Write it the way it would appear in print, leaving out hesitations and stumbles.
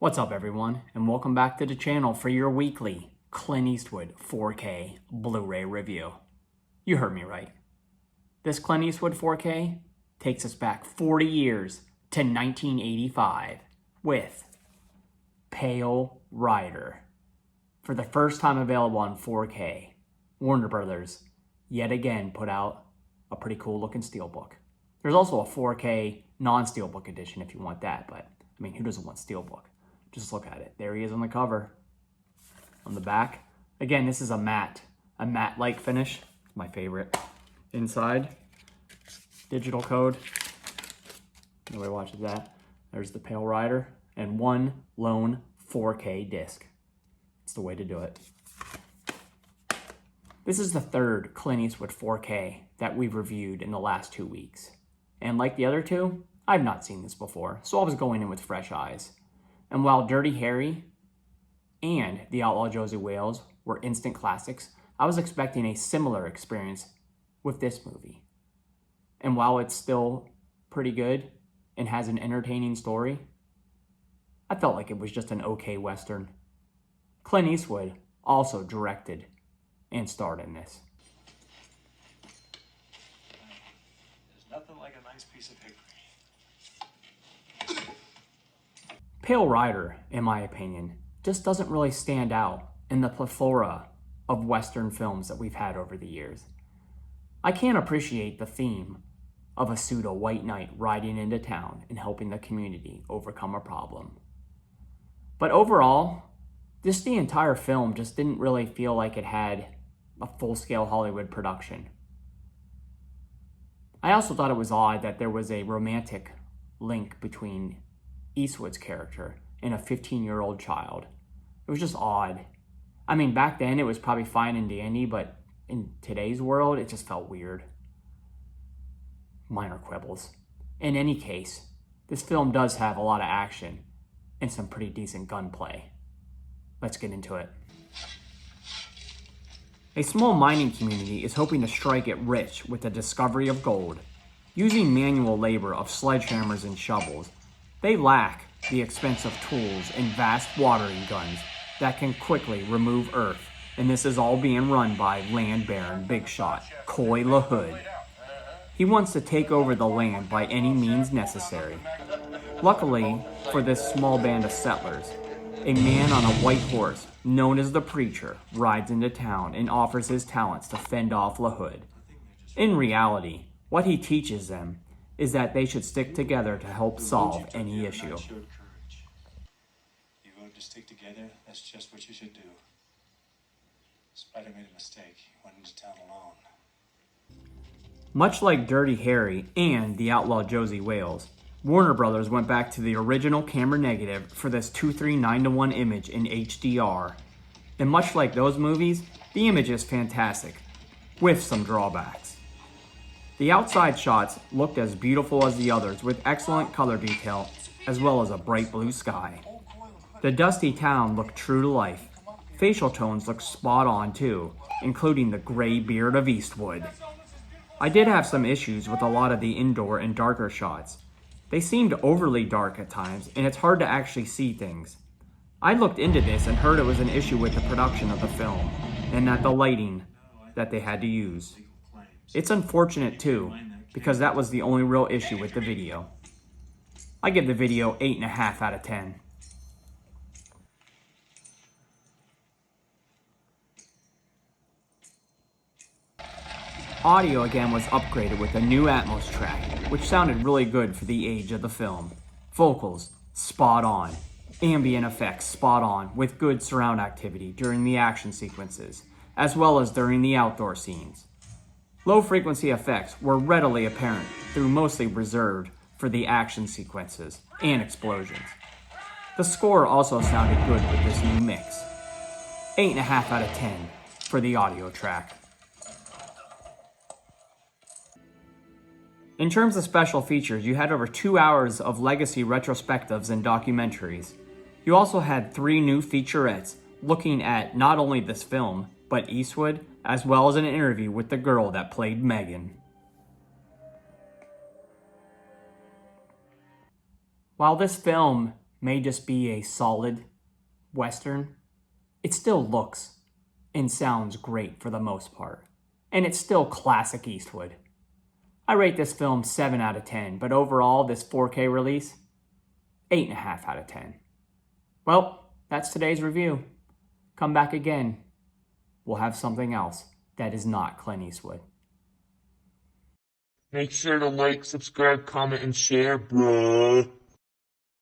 What's up everyone, and welcome back to the channel for your weekly Clint Eastwood 4K Blu-ray review. You heard me right. This Clint Eastwood 4K takes us back 40 years to 1985 with Pale Rider. For the first time available on 4K, Warner Brothers yet again put out a pretty cool looking steelbook. There's also a 4K non-steelbook edition if you want that, but I mean, who doesn't want steelbook? Just look at it. There he is on the cover. On the back, again, this is a matte-like finish. My favorite. Inside, digital code. Nobody watches that. There's the Pale Rider and one lone 4K disc. It's the way to do it. This is the third Clint Eastwood 4K that we've reviewed in the last 2 weeks. And like the other two, I've not seen this before, so I was going in with fresh eyes. And while Dirty Harry and The Outlaw Josey Wales were instant classics, I was expecting a similar experience with this movie. And while it's still pretty good and has an entertaining story, I felt like it was just an okay Western. Clint Eastwood also directed and starred in this. There's nothing like a nice piece of hickory. Pale Rider, in my opinion, just doesn't really stand out in the plethora of Western films that we've had over the years. I can't appreciate the theme of a pseudo-white knight riding into town and helping the community overcome a problem. But overall, just the entire film just didn't really feel like it had a full-scale Hollywood production. I also thought it was odd that there was a romantic link between Eastwood's character and a 15-year-old child. It was just odd. I mean, back then it was probably fine and dandy, but in today's world, it just felt weird. Minor quibbles. In any case, this film does have a lot of action and some pretty decent gunplay. Let's get into it. A small mining community is hoping to strike it rich with the discovery of gold. Using manual labor of sledgehammers and shovels, they lack the expensive tools and vast watering guns that can quickly remove earth, and this is all being run by land baron big shot Coy LaHood. He wants to take over the land by any means necessary. Luckily for this small band of settlers, a man on a white horse, known as the Preacher, rides into town and offers his talents to fend off LaHood. In reality, what he teaches them is that they should stick together to help solve any issue. You voted to stick together, that's just what you should do. Spider made a mistake. He went into town alone. Much like Dirty Harry and The Outlaw Josey Wales, Warner Brothers went back to the original camera negative for this 2:3:9:1 image in HDR. And much like those movies, the image is fantastic, with some drawbacks. The outside shots looked as beautiful as the others with excellent color detail as well as a bright blue sky. The dusty town looked true to life. Facial tones looked spot on too, including the gray beard of Eastwood. I did have some issues with a lot of the indoor and darker shots. They seemed overly dark at times and it's hard to actually see things. I looked into this and heard it was an issue with the production of the film and that the lighting that they had to use. It's unfortunate too, because that was the only real issue with the video. I give the video 8.5 out of 10. Audio again was upgraded with a new Atmos track, which sounded really good for the age of the film. Vocals, spot on. Ambient effects, spot on, with good surround activity during the action sequences, as well as during the outdoor scenes. Low-frequency effects were readily apparent through mostly reserved for the action sequences and explosions. The score also sounded good with this new mix. 8.5 out of 10 for the audio track. In terms of special features, you had over 2 hours of legacy retrospectives and documentaries. You also had 3 new featurettes looking at not only this film, but Eastwood, as well as an interview with the girl that played Megan. While this film may just be a solid Western, it still looks and sounds great for the most part. And it's still classic Eastwood. I rate this film 7 out of 10, but overall, this 4K release, 8.5 out of 10. Well, that's today's review. Come back again. We'll have something else that is not Clint Eastwood. Make sure to like, subscribe, comment, and share, bruh.